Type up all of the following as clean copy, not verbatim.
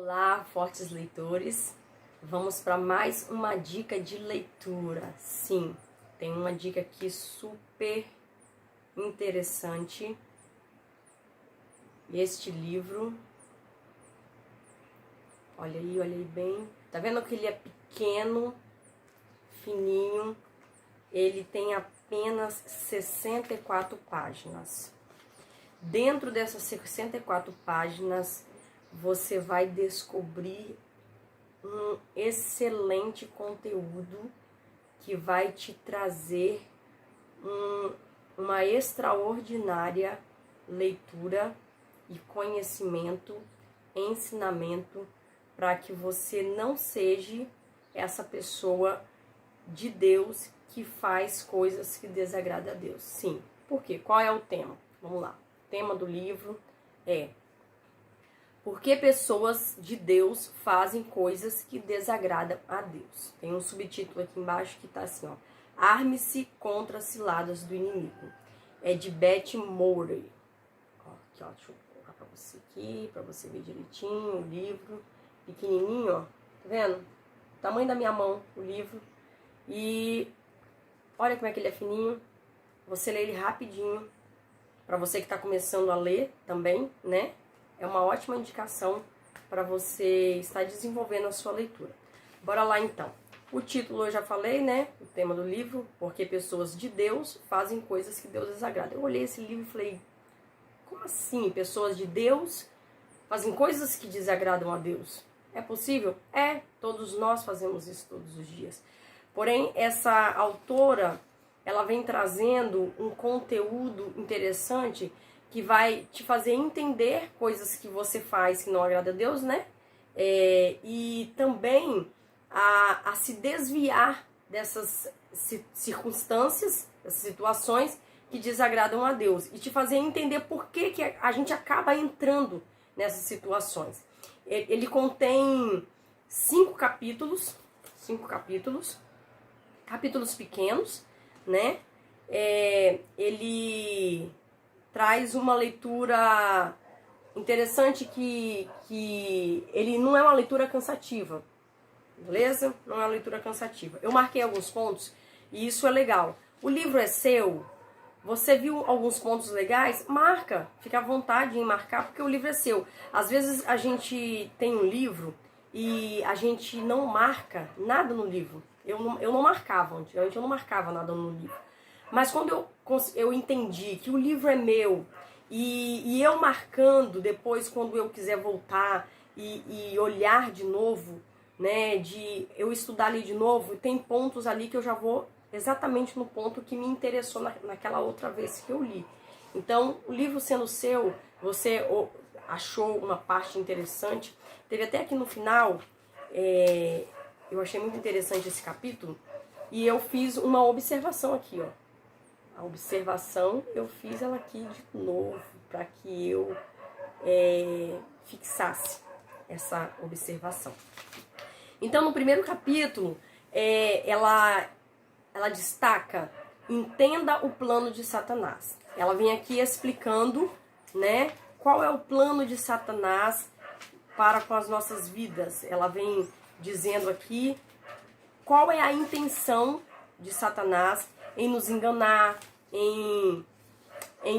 Olá, fortes leitores! Vamos para mais uma dica de leitura. Sim, tem uma dica aqui super interessante. Este livro, olha aí bem. Tá vendo que ele é pequeno, fininho? Ele tem apenas 64 páginas. Dentro dessas 64 páginas, você vai descobrir um excelente conteúdo que vai te trazer uma extraordinária leitura e conhecimento, ensinamento, para que você não seja essa pessoa de Deus que faz coisas que desagradam a Deus. Sim. Por quê? Qual é o tema? Vamos lá. O tema do livro é: por que pessoas de Deus fazem coisas que desagradam a Deus? Tem um subtítulo aqui embaixo que tá assim, ó: Arme-se contra as ciladas do inimigo. É de Beth Mowray. Ó, aqui, ó, deixa eu colocar pra você aqui, pra você ver direitinho o livro. Pequenininho, ó. Tá vendo? Tamanho da minha mão, o livro. E olha como é que ele é fininho. Você lê ele rapidinho. Pra você que tá começando a ler também, né? É uma ótima indicação para você estar desenvolvendo a sua leitura. Bora lá então. O título eu já falei, né? O tema do livro: porque pessoas de Deus fazem coisas que Deus desagrada. Eu olhei esse livro e falei: como assim? Pessoas de Deus fazem coisas que desagradam a Deus? É possível? É, todos nós fazemos isso todos os dias. Porém, essa autora, ela vem trazendo um conteúdo interessante que vai te fazer entender coisas que você faz que não agrada a Deus, né? E também a se desviar dessas circunstâncias, dessas situações que desagradam a Deus. E te fazer entender por que a gente acaba entrando nessas situações. Ele contém 5 capítulos, capítulos pequenos, né? Ele traz uma leitura interessante que ele não é uma leitura cansativa, beleza? Não é uma leitura cansativa. Eu marquei alguns pontos e isso é legal. O livro é seu. Você viu alguns pontos legais? Marca. Fica à vontade em marcar, porque o livro é seu. Às vezes a gente tem um livro e a gente não marca nada no livro. Eu não marcava, antigamente eu não marcava nada no livro. Mas quando eu entendi que o livro é meu e eu marcando depois, quando eu quiser voltar e olhar de novo, né, de eu estudar ali de novo, tem pontos ali que eu já vou exatamente no ponto que me interessou naquela outra vez que eu li. Então, o livro sendo seu, você achou uma parte interessante. Teve até aqui no final, eu achei muito interessante esse capítulo, e eu fiz uma observação aqui, ó. A observação, eu fiz ela aqui de novo, para que eu fixasse essa observação. Então, no primeiro capítulo, ela destaca: entenda o plano de Satanás. Ela vem aqui explicando, né, qual é o plano de Satanás para com as nossas vidas. Ela vem dizendo aqui qual é a intenção de Satanás em nos enganar, em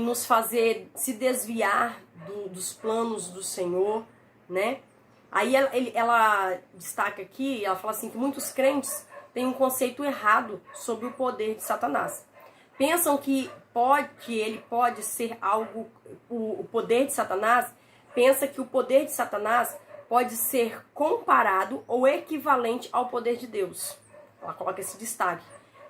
nos fazer se desviar dos planos do Senhor, né? Aí ela destaca aqui, ela fala assim, que muitos crentes têm um conceito errado sobre o poder de Satanás. Pensam que ele pode ser algo, o poder de Satanás, pensa que o poder de Satanás pode ser comparado ou equivalente ao poder de Deus. Ela coloca esse destaque,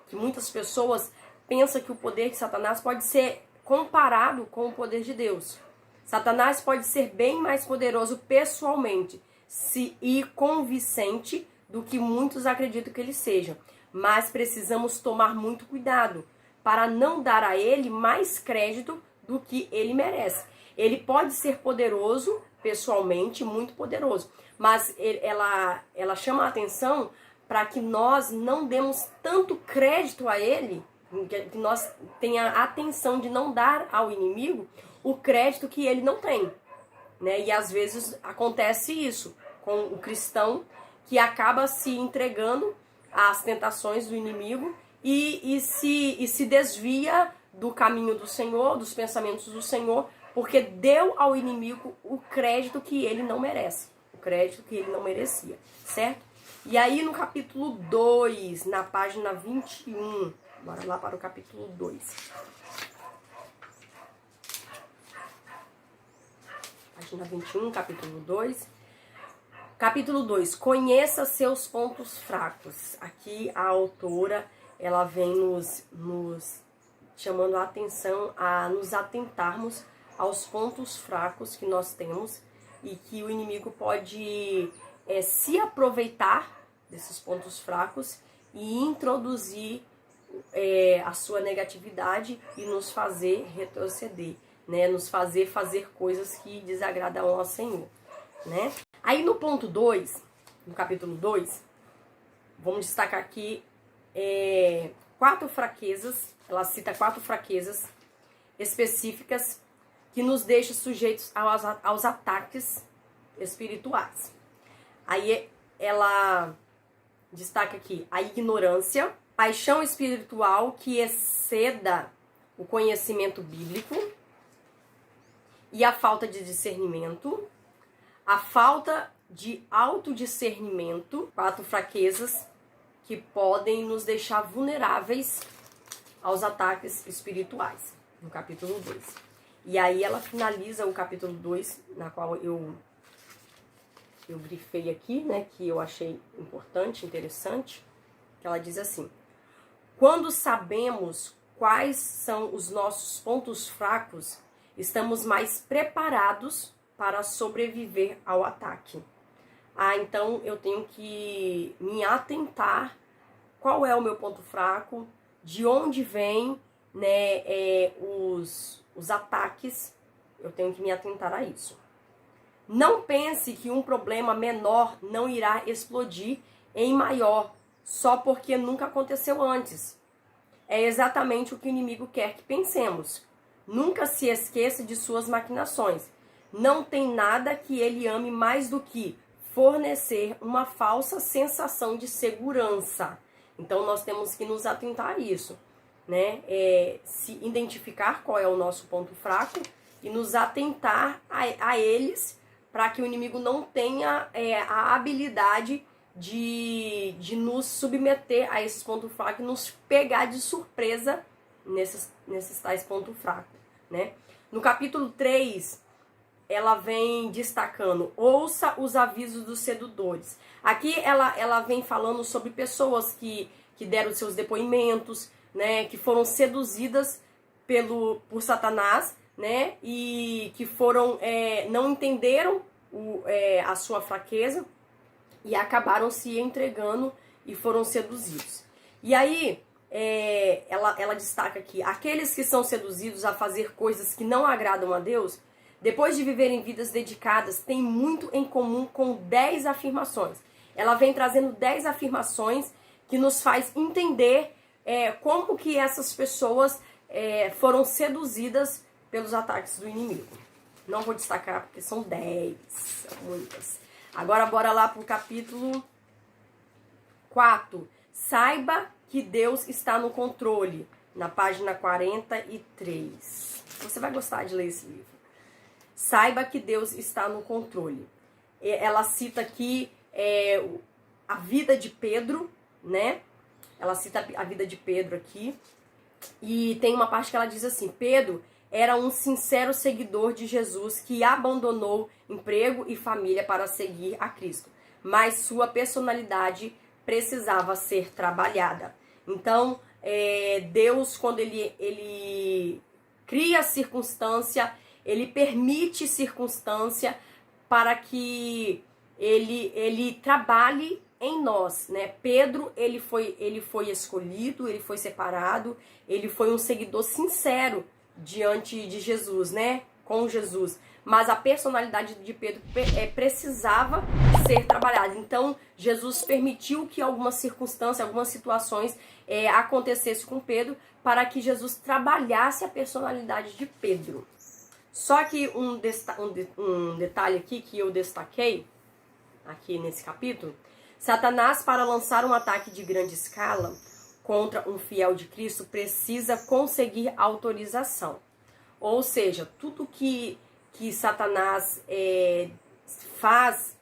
que muitas pessoas pensam que o poder de Satanás pode ser comparado com o poder de Deus. Satanás pode ser bem mais poderoso pessoalmente e convincente do que muitos acreditam que ele seja. Mas precisamos tomar muito cuidado para não dar a ele mais crédito do que ele merece. Ele pode ser poderoso pessoalmente, muito poderoso, mas ela chama a atenção para que nós não demos tanto crédito a ele, que nós tenha a atenção de não dar ao inimigo o crédito que ele não tem, né? E às vezes acontece isso com o cristão que acaba se entregando às tentações do inimigo e se desvia do caminho do Senhor, dos pensamentos do Senhor, porque deu ao inimigo o crédito que ele não merece, o crédito que ele não merecia, certo? E aí no capítulo 2, na página 21, bora lá para o capítulo 2. Página 21, capítulo 2. Capítulo 2, conheça seus pontos fracos. Aqui a autora, ela vem nos chamando a atenção a nos atentarmos aos pontos fracos que nós temos e que o inimigo pode se aproveitar desses pontos fracos e introduzir a sua negatividade e nos fazer retroceder, né? Nos fazer coisas que desagradam ao Senhor, né? Aí no ponto 2, no capítulo 2, vamos destacar aqui 4 fraquezas. Ela cita 4 fraquezas específicas que nos deixam sujeitos aos ataques espirituais. Aí ela destaca aqui a ignorância, paixão espiritual que exceda o conhecimento bíblico e a falta de discernimento, a falta de autodiscernimento, 4 fraquezas que podem nos deixar vulneráveis aos ataques espirituais, no capítulo 2. E aí ela finaliza o capítulo 2, na qual eu grifei aqui, né, que eu achei importante, interessante, que ela diz assim: quando sabemos quais são os nossos pontos fracos, estamos mais preparados para sobreviver ao ataque. Então eu tenho que me atentar qual é o meu ponto fraco, de onde vem, né, os ataques, eu tenho que me atentar a isso. Não pense que um problema menor não irá explodir em maior, só porque nunca aconteceu antes. É exatamente o que o inimigo quer que pensemos. Nunca se esqueça de suas maquinações. Não tem nada que ele ame mais do que fornecer uma falsa sensação de segurança. Então nós temos que nos atentar a isso, né? Se identificar qual é o nosso ponto fraco e nos atentar a eles, para que o inimigo não tenha a habilidade de nos submeter a esses pontos fracos e nos pegar de surpresa nesses tais pontos fracos, né? No capítulo 3, ela vem destacando: ouça os avisos dos sedutores. Aqui ela vem falando sobre pessoas que deram seus depoimentos, né, que foram seduzidas por Satanás, né, e que foram não entenderam a sua fraqueza e acabaram se entregando e foram seduzidos. E aí ela destaca aqui: aqueles que são seduzidos a fazer coisas que não agradam a Deus, depois de viverem vidas dedicadas, têm muito em comum com 10 afirmações. Ela vem trazendo 10 afirmações que nos faz entender como que essas pessoas foram seduzidas pelos ataques do inimigo. Não vou destacar porque são 10, são muitas. Agora bora lá pro capítulo 4. Saiba que Deus está no controle, na página 43. Você vai gostar de ler esse livro. Saiba que Deus está no controle. Ela cita aqui a vida de Pedro, né? Ela cita a vida de Pedro aqui. E tem uma parte que ela diz assim: Pedro era um sincero seguidor de Jesus que abandonou emprego e família para seguir a Cristo. Mas sua personalidade precisava ser trabalhada. Então, Deus, quando ele cria circunstância, ele permite circunstância para que ele trabalhe em nós, né? Pedro, ele foi escolhido, ele foi separado, ele foi um seguidor sincero diante de Jesus, né? Com Jesus. Mas a personalidade de Pedro precisava ser trabalhada. Então, Jesus permitiu que algumas circunstâncias, algumas situações acontecessem com Pedro para que Jesus trabalhasse a personalidade de Pedro. Só que um detalhe aqui que eu destaquei, aqui nesse capítulo, Satanás, para lançar um ataque de grande escala contra um fiel de Cristo, precisa conseguir autorização. Ou seja, tudo que Satanás faz,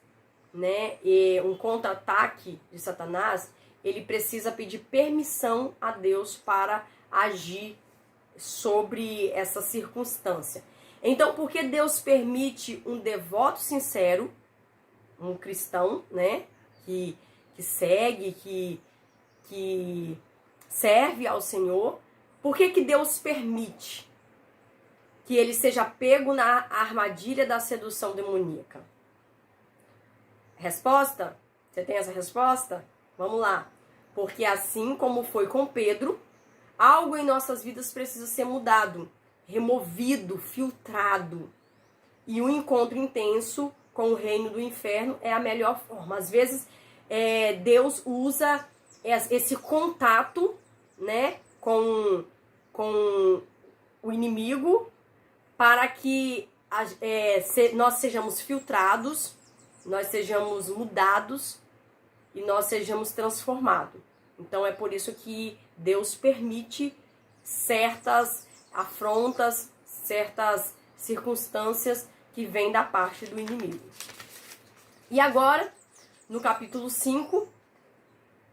né, um contra-ataque de Satanás, ele precisa pedir permissão a Deus para agir sobre essa circunstância. Então, por que Deus permite um devoto sincero, um cristão, né, que segue, que serve ao Senhor, por que Deus permite que ele seja pego na armadilha da sedução demoníaca? Resposta? Você tem essa resposta? Vamos lá. Porque assim como foi com Pedro, algo em nossas vidas precisa ser mudado, removido, filtrado. E o encontro intenso com o reino do inferno é a melhor forma. Às vezes, Deus usa esse contato, né, com o inimigo para que nós sejamos filtrados, nós sejamos mudados e nós sejamos transformados. Então é por isso que Deus permite certas afrontas, certas circunstâncias que vêm da parte do inimigo. E agora, no capítulo 5,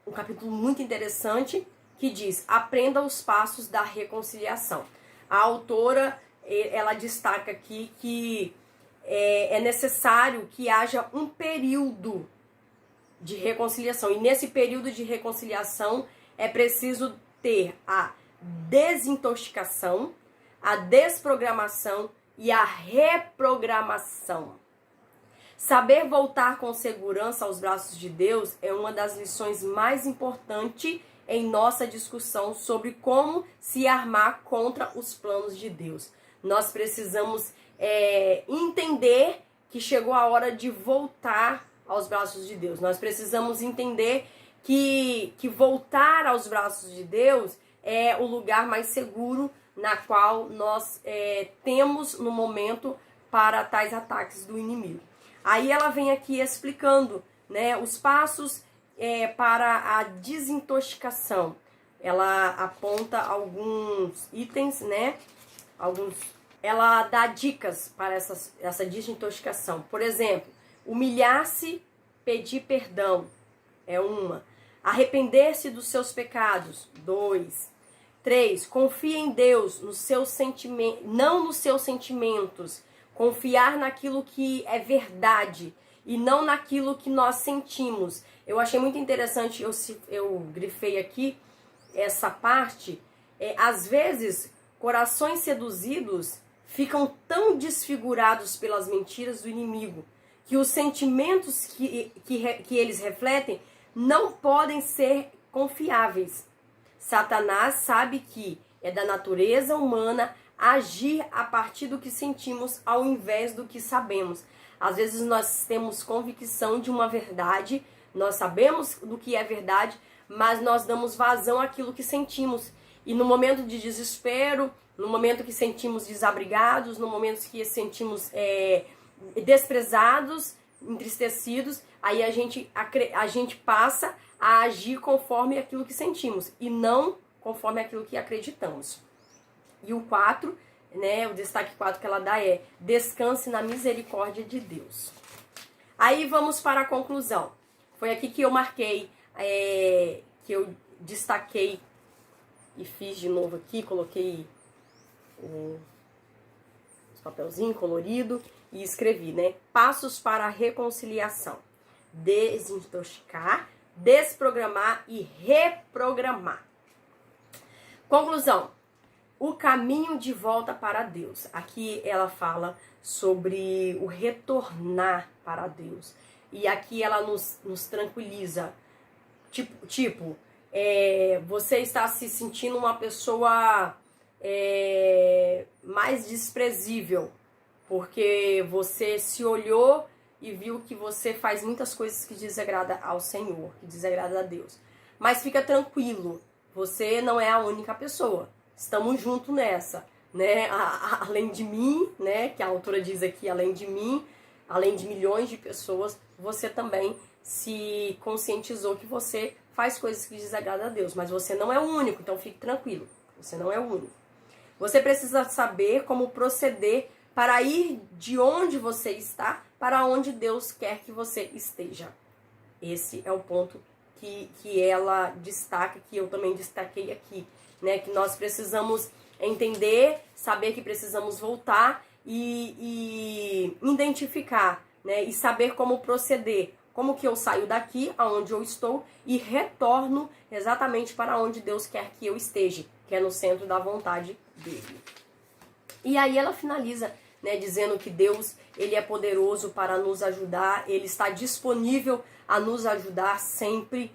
um capítulo muito interessante, que diz: aprenda os passos da reconciliação. A autora, ela destaca aqui que é necessário que haja um período de reconciliação. E nesse período de reconciliação é preciso ter a desintoxicação, a desprogramação e a reprogramação. Saber voltar com segurança aos braços de Deus é uma das lições mais importantes em nossa discussão sobre como se armar contra os planos de Deus. Nós precisamos entender que chegou a hora de voltar aos braços de Deus. Nós precisamos entender que voltar aos braços de Deus é o lugar mais seguro na qual nós temos no momento para tais ataques do inimigo. Aí ela vem aqui explicando, né, os passos para a desintoxicação. Ela aponta alguns itens, né? Ela dá dicas para essa desintoxicação. Por exemplo, humilhar-se, pedir perdão é uma. Arrepender-se dos seus pecados, 2. 3. Confie em Deus, não nos seus sentimentos. Confiar naquilo que é verdade e não naquilo que nós sentimos. Eu achei muito interessante, eu grifei aqui essa parte. Às vezes, corações seduzidos ficam tão desfigurados pelas mentiras do inimigo que os sentimentos que eles refletem não podem ser confiáveis. Satanás sabe que é da natureza humana agir a partir do que sentimos ao invés do que sabemos. Às vezes nós temos convicção de uma verdade, nós sabemos do que é verdade, mas nós damos vazão àquilo que sentimos. E no momento de desespero, no momento que sentimos desabrigados, no momento que sentimos desprezados, entristecidos, aí a gente passa a agir conforme aquilo que sentimos e não conforme aquilo que acreditamos. E o 4, né, o destaque 4 que ela dá é: descanse na misericórdia de Deus. Aí vamos para a conclusão. Foi aqui que eu marquei, que eu destaquei e fiz de novo aqui, coloquei os papelzinho colorido e escrevi, né? Passos para a reconciliação: desintoxicar, desprogramar e reprogramar. Conclusão: o caminho de volta para Deus. Aqui ela fala sobre o retornar para Deus. E aqui ela nos tranquiliza. Tipo, você está se sentindo uma pessoa mais desprezível, porque você se olhou e viu que você faz muitas coisas que desagrada ao Senhor, que desagrada a Deus. Mas fica tranquilo, você não é a única pessoa. Estamos juntos nessa, né? Além de mim, né? Que a autora diz aqui, além de mim, além de milhões de pessoas, você também se conscientizou que você faz coisas que desagradam a Deus, mas você não é o único, então fique tranquilo, você não é o único. Você precisa saber como proceder para ir de onde você está para onde Deus quer que você esteja. Esse é o ponto que ela destaca, que eu também destaquei aqui, né? Que nós precisamos entender, saber que precisamos voltar e identificar, né? E saber como proceder. Como que eu saio daqui, aonde eu estou, e retorno exatamente para onde Deus quer que eu esteja, que é no centro da vontade dele. E aí ela finaliza, né, dizendo que Deus, ele é poderoso para nos ajudar, ele está disponível a nos ajudar sempre.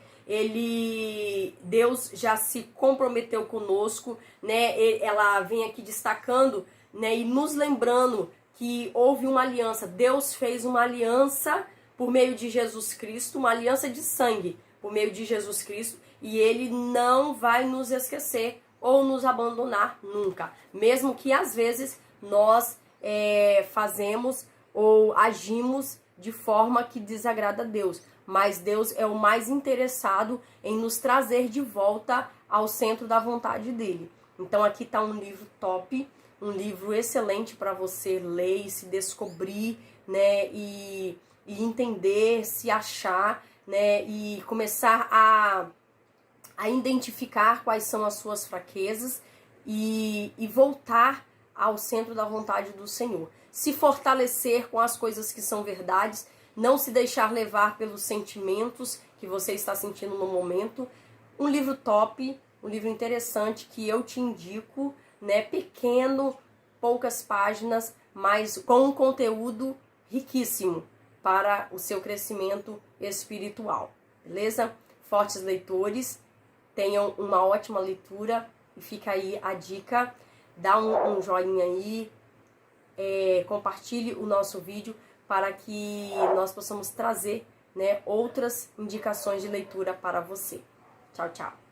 Deus já se comprometeu conosco, né? Ela vem aqui destacando, né, e nos lembrando que houve uma aliança. Deus fez uma aliança por meio de Jesus Cristo, uma aliança de sangue por meio de Jesus Cristo, e ele não vai nos esquecer ou nos abandonar nunca, mesmo que às vezes nós fazemos ou agimos de forma que desagrada a Deus, mas Deus é o mais interessado em nos trazer de volta ao centro da vontade dele. Então aqui está um livro top, um livro excelente para você ler e se descobrir, né, e entender, se achar, né, e começar a identificar quais são as suas fraquezas e voltar ao centro da vontade do Senhor. Se fortalecer com as coisas que são verdades, não se deixar levar pelos sentimentos que você está sentindo no momento. Um livro top, um livro interessante que eu te indico, né? Pequeno, poucas páginas, mas com um conteúdo riquíssimo para o seu crescimento espiritual, beleza? Fortes leitores, tenham uma ótima leitura e fica aí a dica, dá um joinha aí, compartilhe o nosso vídeo para que nós possamos trazer, né, outras indicações de leitura para você. Tchau, tchau!